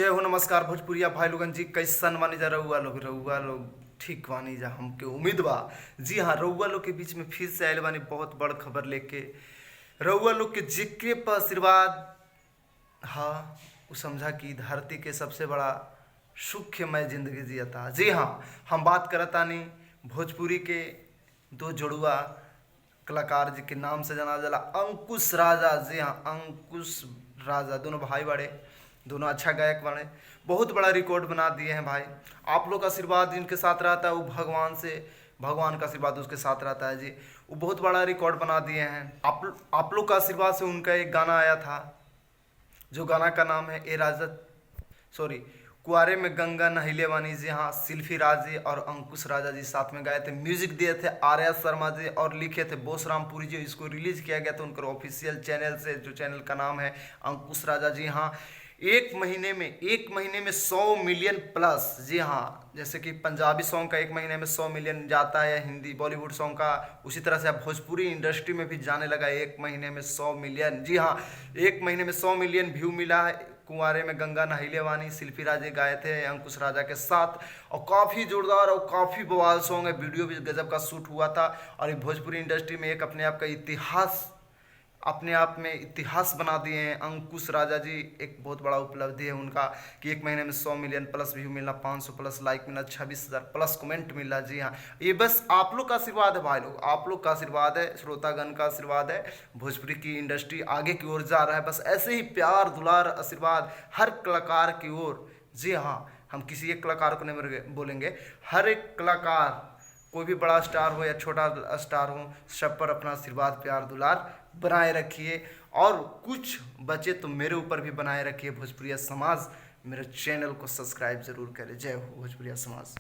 जय हो नमस्कार भोजपुरिया भाई लोगन जी, कैसन बानी जा रउआ लोग ठीक बानी जा, हमके उम्मीद बा। जी हाँ, रउआ लोग के बीच में फिर से आयल बानी बहुत बड़ खबर लेके। रउआ लोग के जेकरे पर आशीर्वाद हाँ वो समझा कि धरती के सबसे बड़ा सुखमय जिंदगी जियता। जी हाँ, हम बात करतानी भोजपुरी के दो जोड़ुआ कलाकार जी के नाम से जाना जाला, अंकुश राजा। जी हाँ, अंकुश राजा दोनों भाई बड़े, दोनों अच्छा गायक बने, बहुत बड़ा रिकॉर्ड बना दिए हैं भाई। आप लोग का आशीर्वाद जिनके साथ रहता है वो भगवान का आशीर्वाद उसके साथ रहता है जी। वो बहुत बड़ा रिकॉर्ड बना दिए हैं। आप लोग का आशीर्वाद से उनका एक गाना आया था, जो गाना का नाम है ए राजा सॉरी कुआरे में गंगा नहिले वानी। जी हाँ, सिल्फी राज जी और अंकुश राजा जी साथ में गाए थे, म्यूजिक दिए थे आर्या शर्मा जी और लिखे थे बोस रामपुरी जी। इसको रिलीज किया गया था उनके ऑफिशियल चैनल से, जो चैनल का नाम है अंकुश राजा। जी हाँ, एक महीने में 100 मिलियन प्लस। जी हाँ, जैसे कि पंजाबी सॉन्ग का एक महीने में 100 मिलियन जाता है, हिंदी बॉलीवुड सॉन्ग का उसी तरह से अब भोजपुरी इंडस्ट्री में भी जाने लगा है एक महीने में 100 मिलियन। जी हाँ, एक महीने में 100 मिलियन व्यू मिला है। कुंवारे में गंगा नहिले वानी सिल्फी राजे गाए थे अंकुश राजा के साथ, और काफ़ी जोरदार और काफ़ी बवाल सॉन्ग है। वीडियो भी गजब का शूट हुआ था, और ये भोजपुरी इंडस्ट्री में एक अपने आप में इतिहास बना दिए हैं अंकुश राजा जी। एक बहुत बड़ा उपलब्धि है उनका कि एक महीने में 100 मिलियन प्लस व्यू मिलना, 500 प्लस लाइक मिलना, 26,000 प्लस कमेंट मिलना। जी हाँ, ये बस आप लोग का आशीर्वाद है भाई लोग, आप लोग का आशीर्वाद है, श्रोतागण का आशीर्वाद है। भोजपुरी की इंडस्ट्री आगे की ओर जा रहा है, बस ऐसे ही प्यार दुलार आशीर्वाद हर कलाकार की ओर। जी हाँ, हम किसी एक कलाकार को नहीं बोलेंगे, हर एक कलाकार, कोई भी बड़ा स्टार हो या छोटा स्टार हो, सब पर अपना आशीर्वाद प्यार दुलार बनाए रखिए। और कुछ बचे तो मेरे ऊपर भी बनाए रखिए। भोजपुरिया समाज मेरे चैनल को सब्सक्राइब जरूर करें। जय हो भोजपुरिया समाज।